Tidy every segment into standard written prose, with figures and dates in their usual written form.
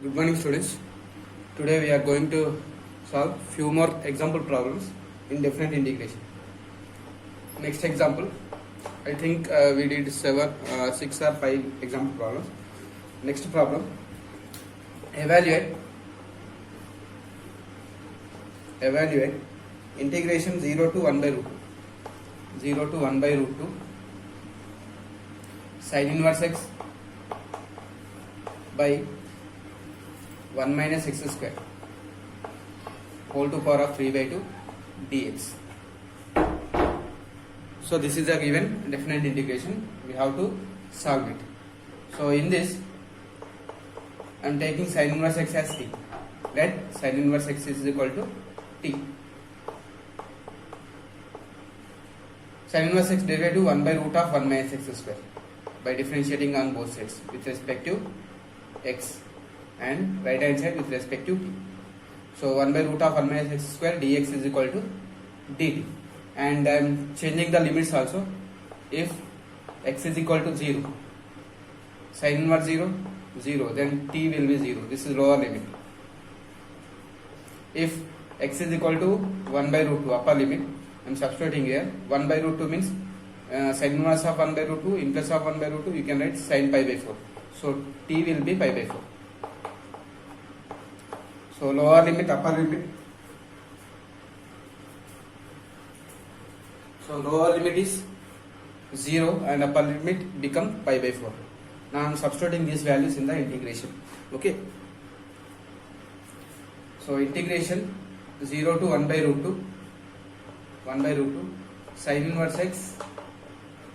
Good morning, students. Today we are going to solve few more example problems in definite integration. Next example, I think we did 6 or 5 example problems. Next problem, evaluate integration 0 to 1 by root 2 sin inverse x by 1 minus x square whole to power of 3 by 2 dx. So this is a given definite integration. We have to solve it. So in this, I am taking sin inverse x as t. Let sin inverse x is equal to t. Sin inverse x derivative 1 by root of 1 minus x square by differentiating on both sides with respect to x and right hand side with respect to t. So 1 by root of 1 minus x square dx is equal to dt, and I am changing the limits also. If x is equal to 0, sin inverse 0, then t will be 0. This is lower limit. If x is equal to 1 by root 2, upper limit, I am substituting here. 1 by root 2 means sin inverse of 1 by root 2 in place of 1 by root 2, you can write sin pi by 4. So t will be pi by 4. So lower limit, upper limit. So lower limit is 0 and upper limit become pi by 4. Now I am substituting these values in the integration. Okay. So integration 0 to 1 by root 2 sin inverse x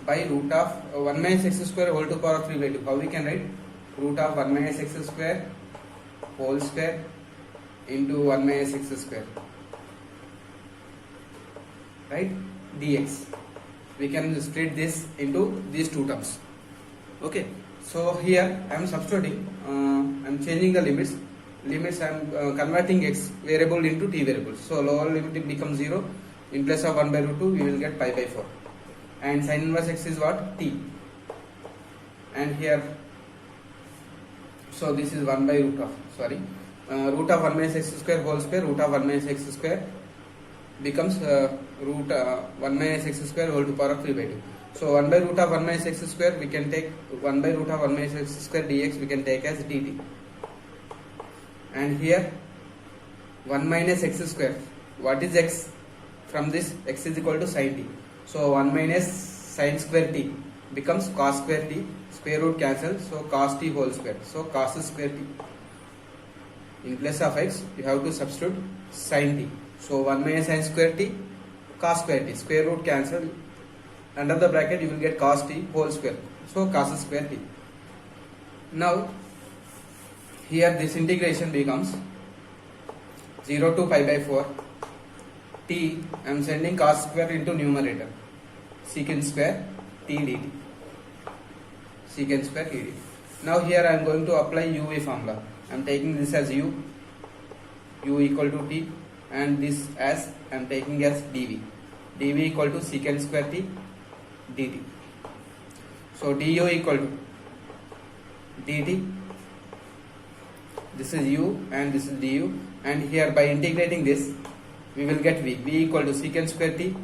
by root of 1 minus x square whole to power of 3 by 2. How we can write? Root of 1 minus x square whole square into 1 minus x square, right, dx. We can split this into these two terms. Okay. So here I am substituting, I am changing the limits. I am converting x variable into t variable. So lower limit becomes 0. In place of 1 by root 2, we will get pi by 4. And sin inverse x is what? T. And here, so this is 1 by root of, root of 1 minus x square whole square, root of 1 minus x square becomes root 1 minus x square whole to power of 3 by 2. So 1 by root of 1 minus x square, we can take 1 by root of 1 minus x square dx, we can take as dt. And here 1 minus x square, what is x? From this, x is equal to sin t. So 1 minus sin square t becomes cos square t, square root cancel, so cos t whole square, so cos square t. In place of x, you have to substitute sin t. So 1 minus sin square t, cos square t, square root cancel, under the bracket you will get cos t whole square, so cos square t. Now here this integration becomes 0 to pi by 4 t. I am sending cos square into numerator, secant square t dt, secant square t dt. Now here I am going to apply uv formula. I am taking this as u equal to t, and this as I am taking as dv equal to secant square t dt. So du equal to dt, this is u and this is du, and here by integrating this we will get v equal to secant square t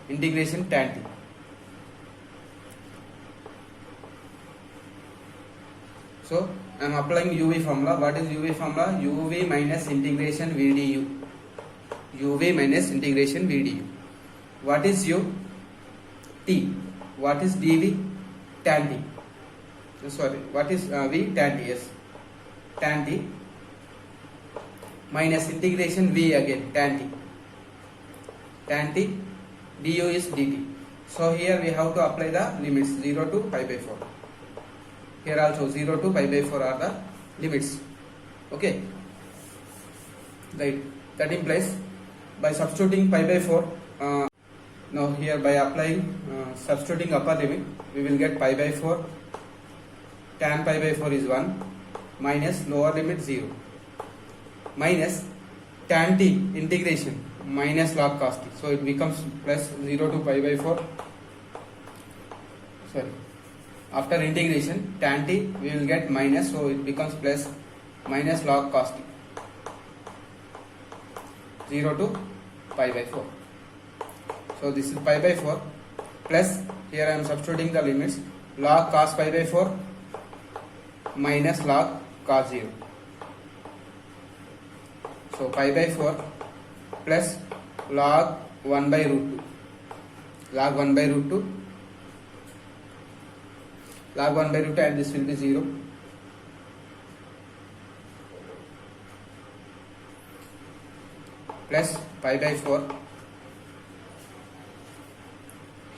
integration tan t. So I am applying uv formula. What is uv formula? uv minus integration v du. uv minus integration v du. What is u? T. What is dv? Tan t. What is v? Tan t. Yes, tan t minus integration v again, tan t du is dt. So here we have to apply the limits 0 to pi by 4. Here also 0 to pi by 4 are the limits. Okay, right. That implies by substituting pi by 4, now here by applying substituting upper limit, we will get pi by 4, tan pi by 4 is 1, minus lower limit 0, minus tan t integration minus log cos t. So it becomes plus 0 to pi by 4. After integration tan t we will get minus, so it becomes plus minus log cos t, 0 to pi by 4. So this is pi by 4 plus, here I am substituting the limits, log cos pi by 4 minus log cos 0. So pi by 4 plus log 1 by root 2, log 1 by root 2, log 1 by root 2, and this will be 0. Plus pi by 4.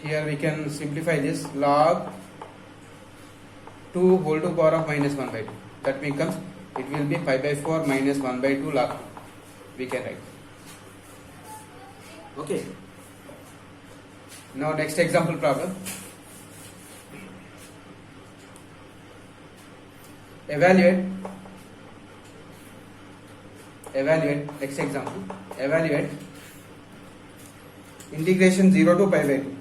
Here we can simplify this, log 2 whole to power of minus 1 by 2. That becomes, it will be pi by 4 minus 1 by 2 log 2. We can write. Okay. Now next example problem. Evaluate next example. Evaluate integration 0 to pi by 2.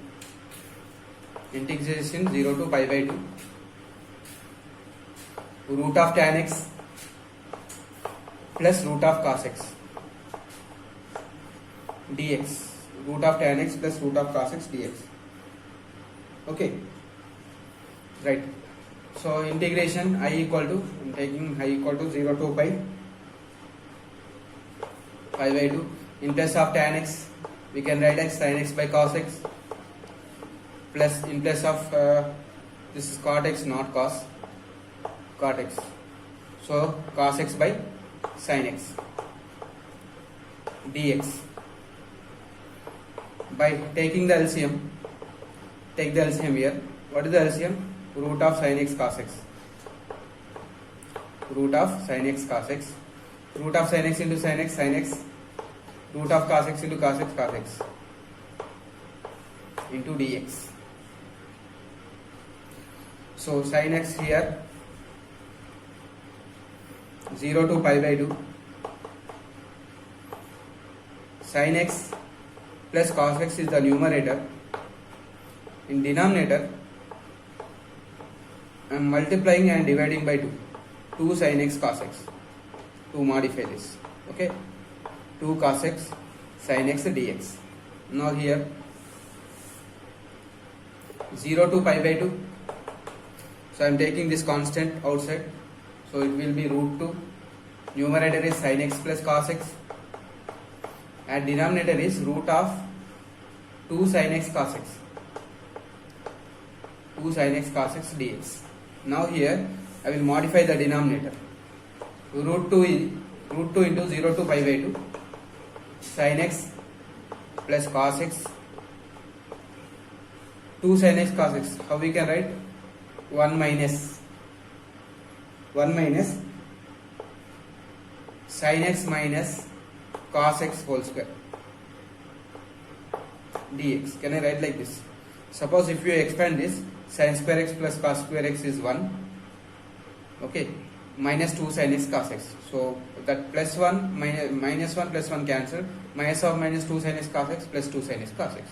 Integration 0 to pi by 2. Root of tan x plus root of cos x dx. Root of tan x plus root of cos x dx. Okay. Right. So integration I equal to, I am taking I equal to 0 to pi by 2. In place of tan x, we can write as sin x by cos x, plus in place of this is cot x, not cos, cot x. So cos x by sin x dx. By taking the LCM, take the LCM here. What is the LCM? Root of sin x cos x. Root of sin x cos x. Root of sin x into sin x, sin x. Root of cos x into cos x, cos x. Into dx. So sin x here 0 to pi by 2. Sin x plus cos x is the numerator. In denominator, I am multiplying and dividing by 2. 2 sin x cos x. To modify this. Okay. 2 cos x sin x dx. Now here 0 to pi by 2. So I am taking this constant outside. So it will be root 2. Numerator is sin x plus cos x. And denominator is root of 2 sin x cos x. 2 sin x cos x dx. Now here I will modify the denominator. Root 2 into 0 to pi by 2 sin x plus cos x, 2 sin x cos x. How we can write? 1 minus sin x minus cos x whole square dx. Can I write like this? Suppose if you expand this, sin square x plus cos square x is 1. Okay. Minus 2 sin x cos x. So that plus 1 minus 1 plus 1 cancel. Minus of minus 2 sin x cos x plus 2 sin x cos x.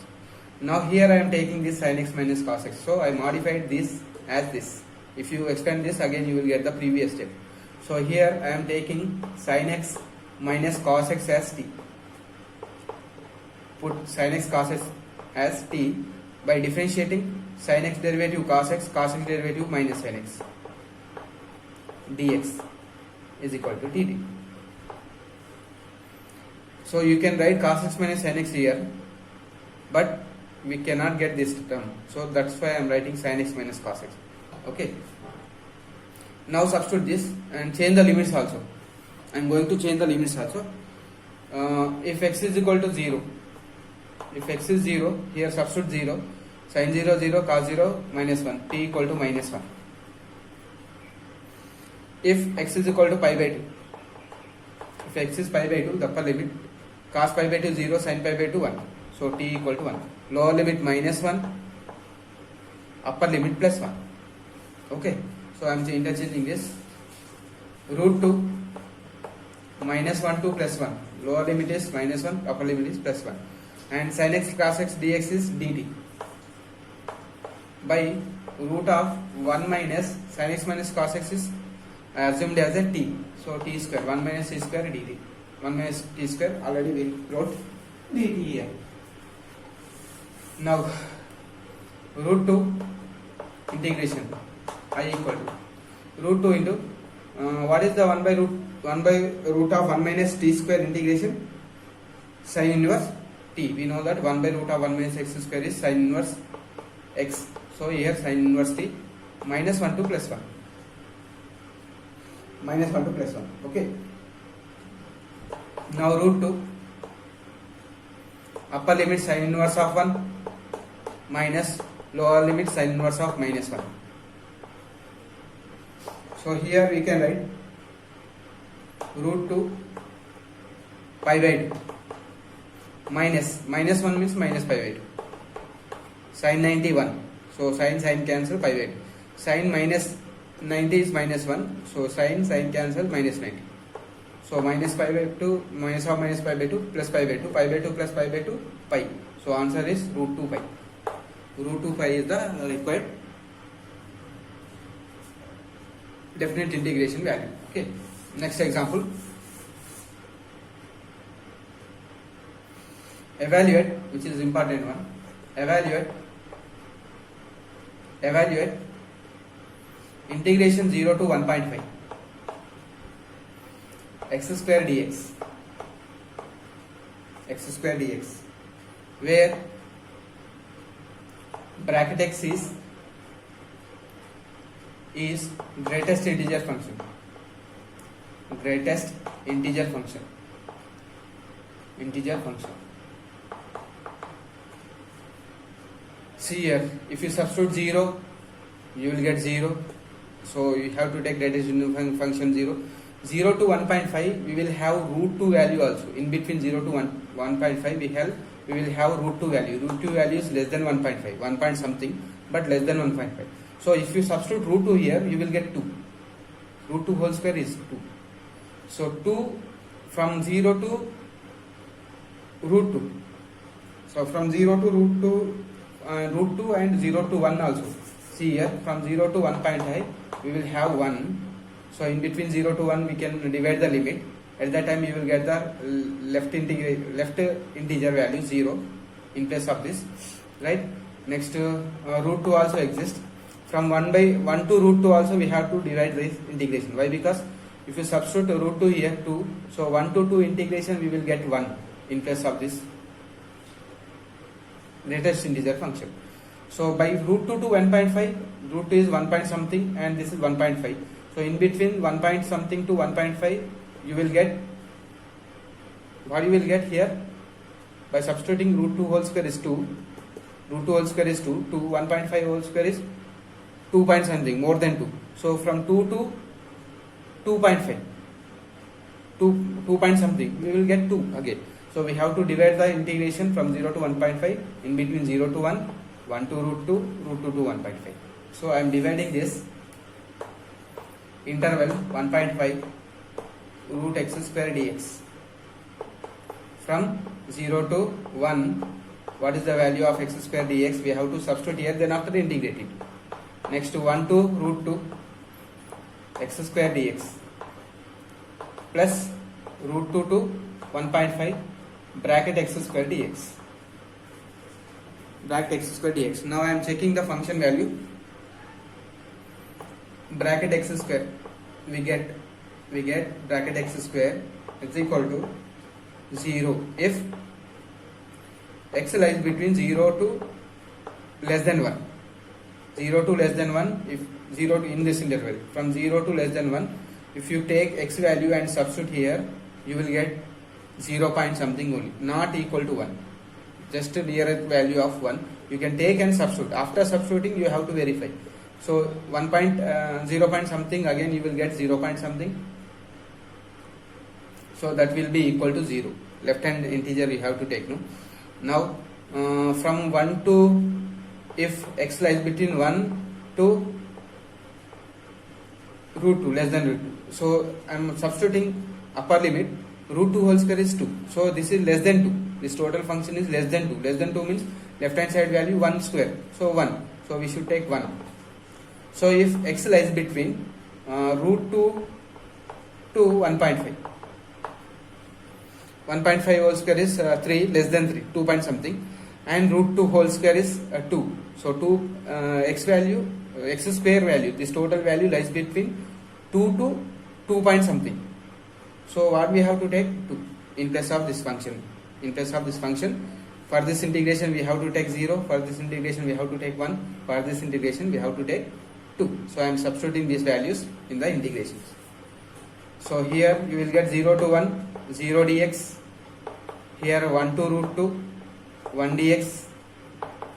Now here I am taking this sin x minus cos x. So I modified this as this. If you expand this again, you will get the previous step. So here I am taking sin x minus cos x as t. Put sin x cos x as t by differentiating sin x derivative cos x derivative minus sin x dx is equal to dt. So you can write cos x minus sin x here, but we cannot get this term. So that's why I am writing sin x minus cos x. Okay. Now substitute this and change the limits also. I am going to change the limits also. If x is equal to 0, if x is 0, here substitute 0, sin 0 0, cos 0 minus 1, t equal to minus 1. If x is equal to pi by 2, if x is pi by 2, the upper limit, cos pi by 2 0, sin pi by 2 1. So t equal to 1. Lower limit minus 1, upper limit plus 1. Okay. So I am interchanging this. Root 2 minus 1 to plus 1. Lower limit is minus 1, upper limit is plus 1. And sin x cos x dx is dt. By root of 1 minus sin x minus cos x is I assumed as a t. So t square 1 minus t square dt. 1 minus t square already we wrote dt here. Now root 2 integration I equal to root 2 into what is the 1 by root of 1 minus t square integration? Sin inverse t. We know that 1 by root of 1 minus x square is sin inverse x. So here sin inverse t minus 1 to plus 1. Minus 1 to plus 1. Okay. Now root 2 upper limit sin inverse of 1 minus lower limit sin inverse of minus 1. So here we can write root 2 pi by 2 minus 1 means minus pi by 2 sin 91. So sin cancel pi by 2. Sin minus 90 is minus 1. So sin cancel minus 90. So minus pi by 2 minus of minus pi by 2 plus pi by 2 plus pi by 2 pi. So answer is root 2 pi. Root 2 pi is the required definite integration value. Okay. Next example. Evaluate, which is important one. Evaluate integration 0 to 1.5 x square dx where bracket x is greatest integer function. See here, if you substitute 0, you will get 0. So you have to take greatest integer function 0. 0 to 1.5, we will have root 2 value also. In between 0 to 1.5, we will have root 2 value. Root 2 value is less than 1.5, 1 point something, but less than 1.5. So if you substitute root 2 here, you will get 2. Root 2 whole square is 2. So 2 from 0 to root 2. So from 0 to root 2 and 0 to 1 also. See here, from 0 to 1.5, we will have 1. So in between 0 to 1, we can divide the limit. At that time, you will get the left integer value 0 in place of this, right? Next, root 2 also exists. From 1 to root 2 also, we have to divide this integration. Why? Because if you substitute root 2 here 2, so 1 to 2 integration, we will get 1 in place of this greatest integer function. So by root 2 to 1.5, root 2 is 1 point something and this is 1.5. So in between 1 point something to 1.5, you will get, what you will get here, by substituting root 2 whole square is 2, root 2 whole square is 2, 1.5 whole square is 2 point something, more than 2. So from 2 to 2.5, 2 point something, we will get 2 again. So we have to divide the integration from 0 to 1.5, in between 0 to 1, 1 to root 2, root 2 to 1.5. So I am dividing this interval 1.5 root x square dx from 0 to 1. What is the value of x square dx? We have to substitute here, then after integrate it. Next 1 to root 2 x square dx plus root 2 to 1.5 bracket x square dx. Now I am checking the function value. Bracket x square, we get bracket x square is equal to 0 if x lies between 0 to less than 1. 0 to less than 1, if 0 to, in this interval from 0 to less than 1, if you take x value and substitute here, you will get 0 point something only, not equal to 1. Just a nearest value of 1 you can take and substitute. After substituting, you have to verify. So 0 point something, again you will get 0 point something. So that will be equal to 0. Left hand integer you have to take. No? Now from 1 to, if x lies between 1 to root 2, less than root 2. So I am substituting upper limit. Root 2 whole square is 2. So this is less than 2. This total function is less than 2. Less than 2 means left hand side value 1 square. So 1. So we should take 1. So if x lies between root 2 to 1.5. 1.5 whole square is 3 less than 3, 2 point something, and root 2 whole square is 2. So 2 x value, x square value, this total value lies between 2 to 2 point something. So what we have to take 2 in place of this function. In place of this function, for this integration we have to take 0, for this integration we have to take 1, for this integration we have to take 2. So I am substituting these values in the integrations. So here you will get 0 to 1, 0 dx, here 1 to root 2, 1 dx,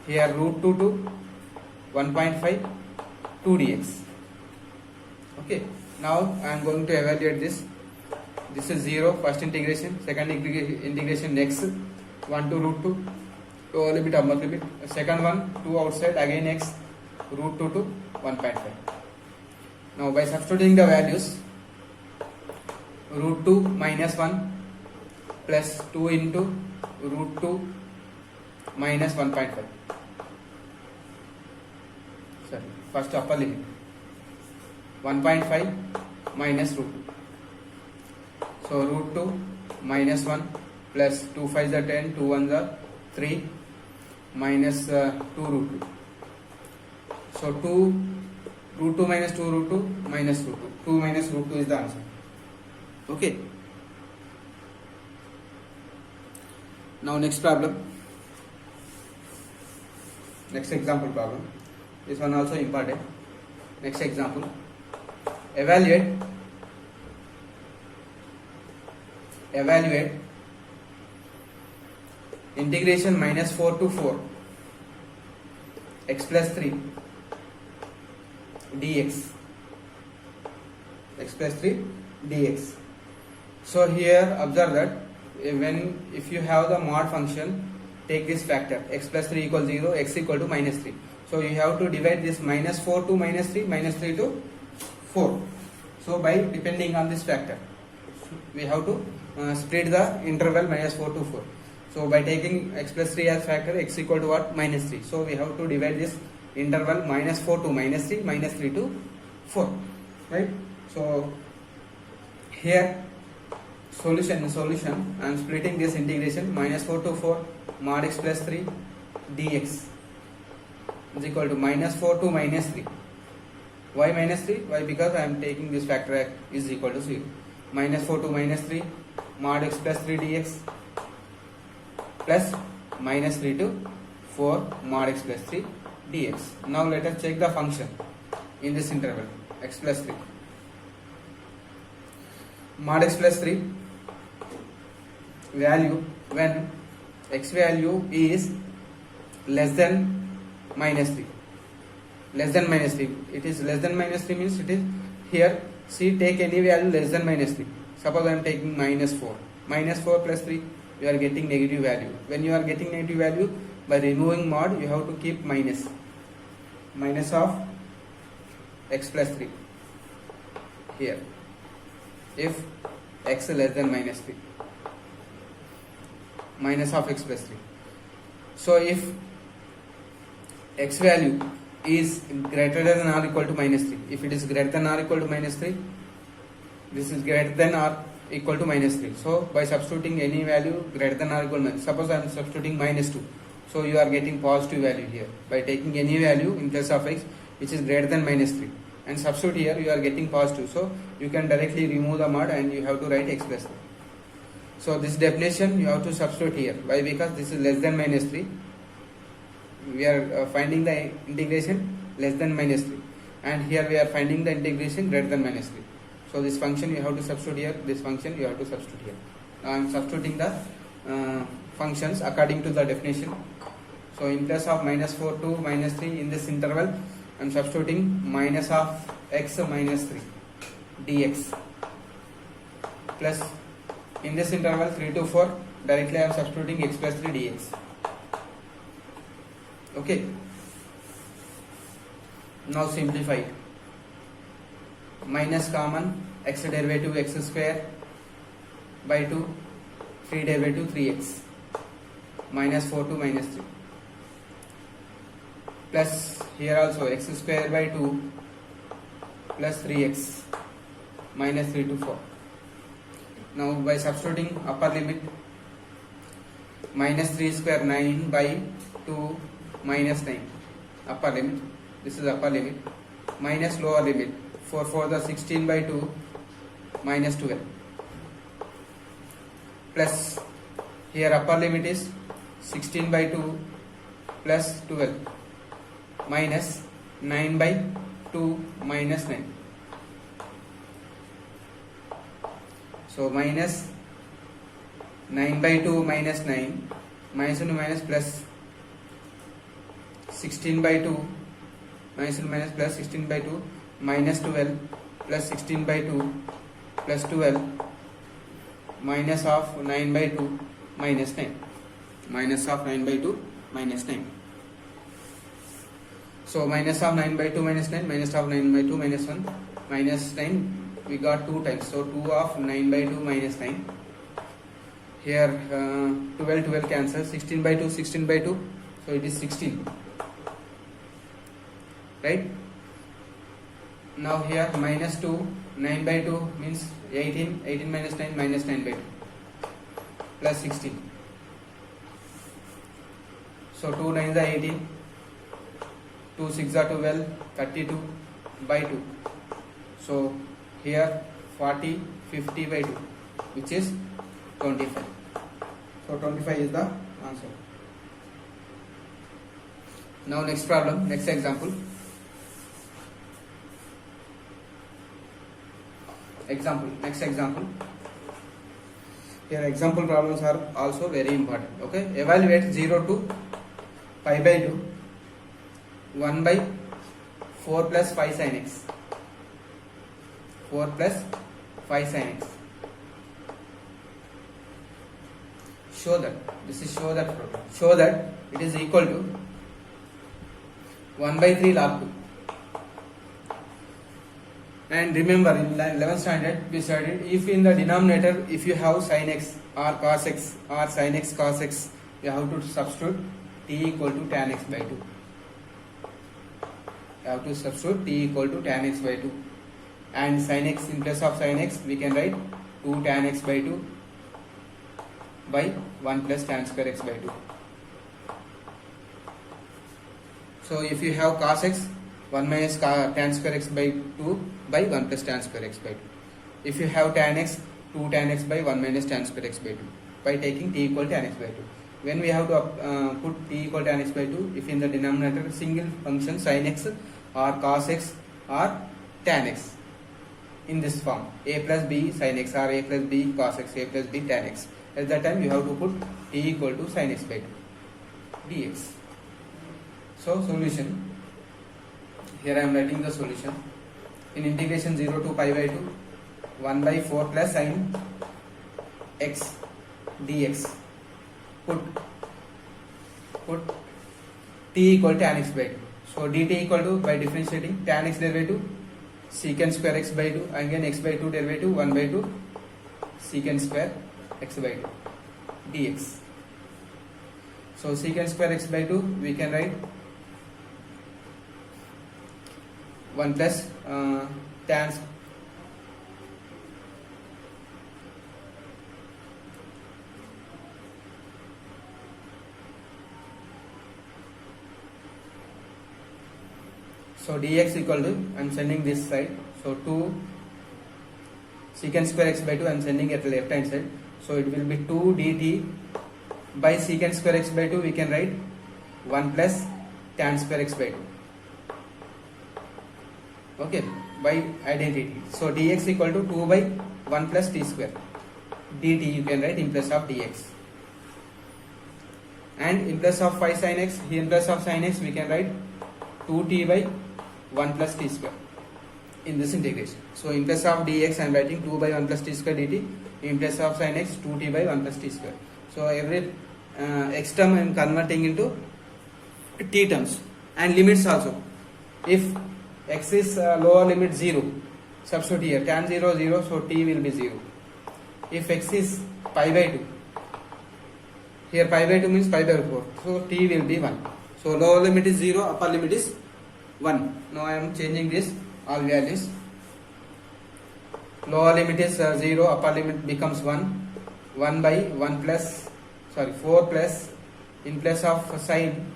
here root 2 to 1.5, 2 dx. Okay, now I am going to evaluate this. This is 0, first integration, second integration x, 1 to root 2, to limit upper limit, second one 2 outside, again x, root 2 to 1.5. Now by substituting the values, root 2 minus 1 plus 2 into root 2 minus 1.5. Sorry, first upper limit, 1.5 minus root 2. So root 2 minus 1 plus 2 5s are 10, 2 1s are 3 minus 2 root 2. So 2 root 2 minus 2 root 2 minus root 2. 2 minus root 2 is the answer. Okay. Now next problem. Next example problem. This one also important. Next example. Evaluate integration minus 4 to 4 x plus 3 dx, x plus 3 dx. So here observe that if you have the mod function, take this factor x plus 3 equals 0, x equal to minus 3. So you have to divide this minus 4 to minus 3, minus 3 to 4. So by depending on this factor, we have to split the interval minus 4 to 4. So by taking x plus 3 as factor, x equal to what? Minus 3. So we have to divide this interval minus 4 to minus 3, minus 3 to 4. Right? So here solution, I am splitting this integration minus 4 to 4 mod x plus 3 dx is equal to minus 4 to minus 3. Why minus 3? Why? Because I am taking this factor is equal to 0. Minus 4 to minus 3 mod x plus 3 dx plus minus 3 to 4 mod x plus 3 dx. Now let us check the function in this interval x plus 3. Mod x plus 3 value when x value is less than minus 3. Less than minus 3. It is less than minus 3 means it is here. See, take any value less than minus 3. Suppose I am taking minus 4. Minus 4 plus 3, you are getting negative value. When you are getting negative value, by removing mod, you have to keep minus. Minus of x plus 3 here. If x less than minus 3. Minus of x plus 3. So if x value is greater than or equal to minus 3. If it is greater than or equal to minus 3, this is greater than or equal to minus 3. So by substituting any value greater than or equal to, suppose I am substituting minus 2. So you are getting positive value here. By taking any value in place of x which is greater than minus 3 and substitute here, you are getting positive. So you can directly remove the mod and you have to write x plus 3. So this definition you have to substitute here. Why? Because this is less than minus 3. We are finding the integration less than minus 3, and here we are finding the integration greater than minus 3. So this function you have to substitute here, this function you have to substitute here. Now I am substituting the functions according to the definition. So in place of minus 4 to minus 3 in this interval, I am substituting minus of x minus 3 dx plus in this interval 3 to 4 directly I am substituting x plus 3 dx. Okay. Now simplify. Minus common, x derivative x square by 2, 3 derivative 3x, minus 4 to minus 3, plus here also x square by 2 plus 3x minus 3 to 4. Now by substituting upper limit, minus 3 square 9 by 2 minus 9, upper limit, this is upper limit, minus lower limit, 4 for the 16 by 2 minus 12, plus here upper limit is 16 by 2 plus 12 minus 9 by 2 minus 9. So minus 9 by 2 minus 9, minus into minus plus 16 by 2, minus into minus plus 16 by 2 minus 12 plus 16 by 2 plus 12 minus of 9 by 2 minus 9, minus of 9 by 2 minus 9. So minus of 9 by 2 minus 9, minus of 9 by 2 minus 1, minus 9 we got 2 times, so 2 of 9 by 2 minus 9. Here 12 cancel, 16 by 2 16 by 2, so it is 16, right? Now here minus 2 9 by 2 means 18, 18 minus 9 minus 9 by 2 plus 16, so 2 9s are 18, 2 6 are 12, 32 by 2, so here 40 50 by 2, which is 25. So 25 is the answer. Now next problem, next example. Next example. Here example problems are also very important. Okay, evaluate 0 to pi by 2, 1 by 4 plus 5 sin x, 4 plus 5 sin x. Show that it is equal to 1 by 3 log 2. And remember, in 11th standard we studied, if in the denominator if you have sin x or cos x or sin x cos x, you have to substitute t equal to tan x by 2. You have to substitute t equal to tan x by 2, and sin x, in place of sin x we can write 2 tan x by 2 by 1 plus tan square x by 2. So if you have cos x, 1 minus tan square x by 2 by 1 plus tan square x by 2. If you have tan x, 2 tan x by 1 minus tan square x by 2 by taking t equal to tan x by 2. When we have to put t equal to tan x by 2, if in the denominator single function sin x or cos x or tan x in this form, a plus b sin x or a plus b cos x, a plus b tan x, at that time you have to put t equal to sin x by 2 dx. So solution, here I am writing the solution. In integration 0 to pi by 2, 1 by 4 plus sin x dx, put t equal to tan x by 2. So dt equal to, by differentiating, tan x derivative secant square x by 2, again x by 2 derivative 1 by 2 secant square x by 2 dx. So secant square x by 2 we can write 1 plus tan so dx equal to, I am sending this side, so 2 secant square x by 2 I am sending at the left hand side, so it will be 2 dt by secant square x by 2 we can write 1 plus tan square x by 2. Okay, by identity. So dx equal to 2 by 1 plus t square. Dt you can write in place of dx. And in place of 5 sin x, here in place of sin x we can write 2t by 1 plus t square in this integration. So in place of dx I am writing 2 by 1 plus t square dt. In place of sin x, 2t by 1 plus t square. So every x term I am converting into t terms, and limits also. If x is lower limit 0, substitute here tan 0 0, so t will be 0. If x is pi by 2, here pi by 2 means pi by 4, so t will be 1. So lower limit is 0, upper limit is 1. Now I am changing this all values. lower limit is 0, upper limit becomes 1. 1 by 1 plus, 4 plus, in place of sign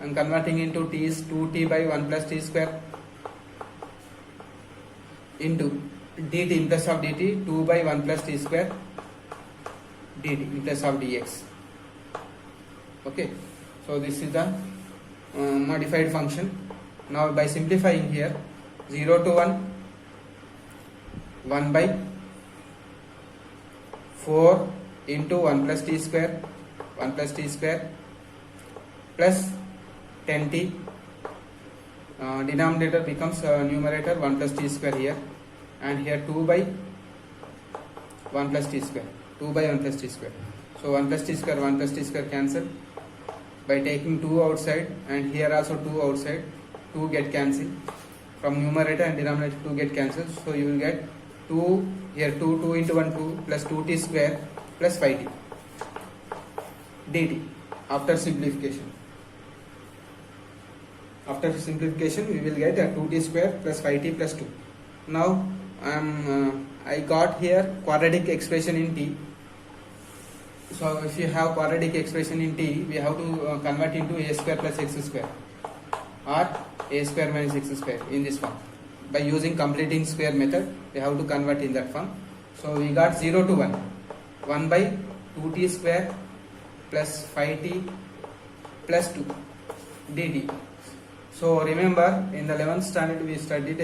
I'm converting into t is 2t by 1 plus t square into dt in place of dt 2 by 1 plus t square dt in place of dx. Okay, so this is the modified function. Now by simplifying here, 0 to 1, 1 by 4 into 1 plus t square plus 10t, denominator becomes numerator 1 plus t square here, and here 2 by 1 plus t square, 2 by 1 plus t square. So 1 plus t square cancel. By taking 2 outside, and here also 2 outside, 2 get cancelled. From numerator and denominator 2 get cancelled. So you will get 2 here, 2 into 1 2 plus 2t square plus 5t dt after simplification. After simplification we will get a 2t square plus 5t plus 2. Now I got here quadratic expression in t. So if you have quadratic expression in t, we have to convert into a square plus x square or a square minus x square in this form. By using completing square method, we have to convert in that form. So we got 0 to 1, 1 by 2t square plus 5t plus 2 dt. So remember, in the 11th standard we studied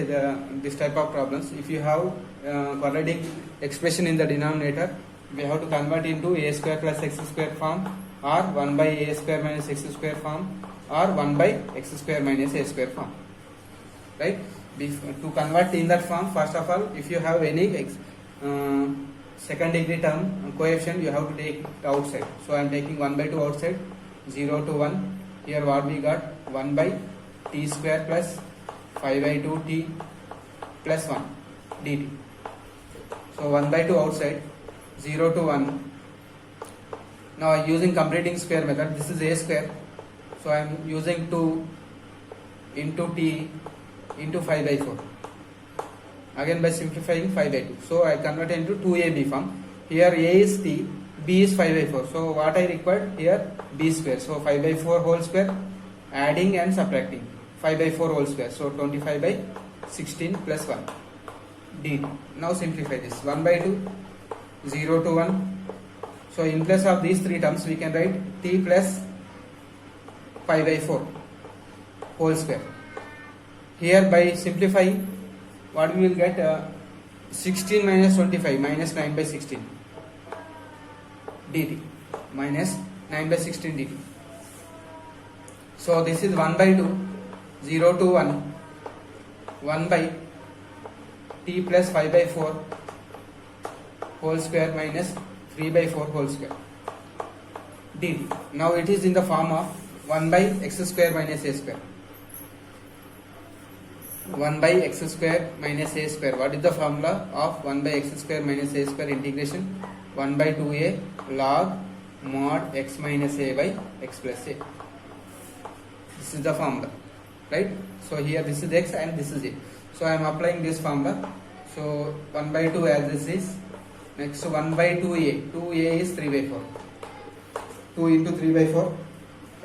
this type of problems. If you have quadratic expression in the denominator, we have to convert into a square plus x square form, or 1 by a square minus x square form, or 1 by x square minus a square form. Right? To convert in that form, first of all, if you have any second degree term coefficient, you have to take it outside. So I am taking 1 by 2 outside, 0 to 1. Here what we got, 1 by t square plus 5 by 2 t plus 1 dt. So 1 by 2 outside, 0 to 1. Now using completing square method, this is a square. So I am using 2 into t into 5 by 4. Again by simplifying 5 by 2. So I convert into 2ab form. Here a is t, b is 5 by 4. So what I required here, b square. So 5 by 4 whole square, adding and subtracting 5 by 4 whole square. So 25 by 16 plus 1 dt. Now simplify this. 1 by 2, 0 to 1. So in place of these three terms we can write t plus 5 by 4 whole square. Here by simplifying, what we will get, 16 minus 25 minus 9 by 16 dt, minus 9 by 16 dt. So this is 1 by 2, 0 to 1, 1 by t plus 5 by 4 whole square minus 3 by 4 whole square dt. Now it is in the form of 1 by x square minus a square. 1 by x square minus a square. What is the formula of 1 by x square minus a square integration? 1 by 2a log mod x minus a by x plus a. This is the formula, right? So here this is x and this is a. So I am applying this formula. So 1 by 2 as this is. Next 1 by 2a. 2a is 3 by 4. 2 into 3 by 4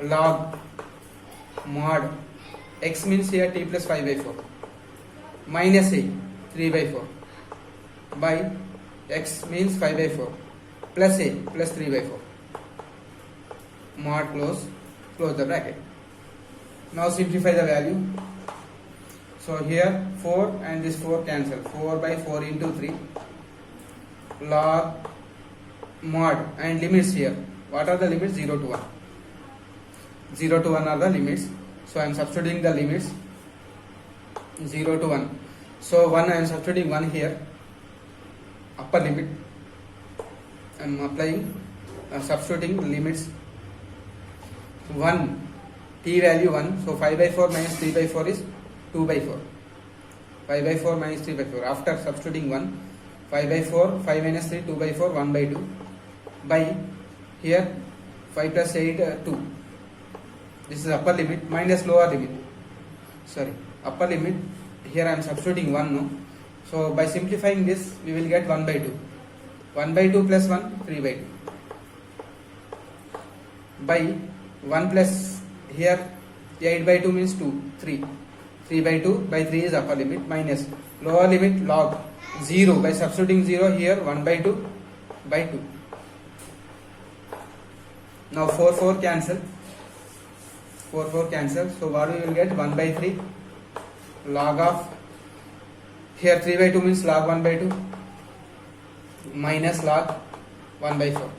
log mod x means here t plus 5 by 4 minus a 3 by 4 by x means 5 by 4 plus a plus 3 by 4 mod close the bracket. Now simplify the value. So here 4 and this 4 cancel. 4 by 4 into 3 log mod and limits here. What are the limits? 0 to 1. 0 to 1 are the limits. So I am substituting the limits 0 to 1. So 1 I am substituting 1 here. Upper limit. I am applying substituting limits 1 t value 1. So 5 by 4 minus 3 by 4 is 2 by 4. 5 by 4 minus 3 by 4. After substituting 1, 5 by 4, 5 minus 3, 2 by 4, 1 by 2 by here 5 plus 8, 2. This is upper limit minus lower limit. Sorry, upper limit. Here I am substituting 1. No? So by simplifying this, we will get 1 by 2. 1 by 2 plus 1, 3 by 2. By 1 plus here 8 by 2 means 2, 3. 3 by 2 by 3 is upper limit minus lower limit log 0 by substituting 0 here 1 by 2 by 2. Now 4 cancel. 4 cancel. So what we will get 1 by 3 log of here 3 by 2 means log 1 by 2 minus log 1 by 4.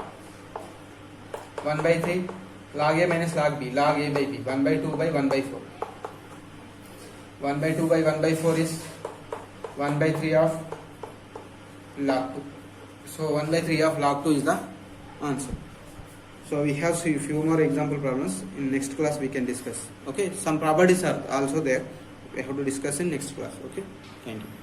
1 by 3 log A minus log B, log A by B, 1 by 2 by 1 by 4. 1 by 2 by 1 by 4 is 1 by 3 of log 2. So 1 by 3 of log 2 is the answer. So we have few more example problems. In next class we can discuss. Okay, some properties are also there. We have to discuss in next class. Okay, thank you.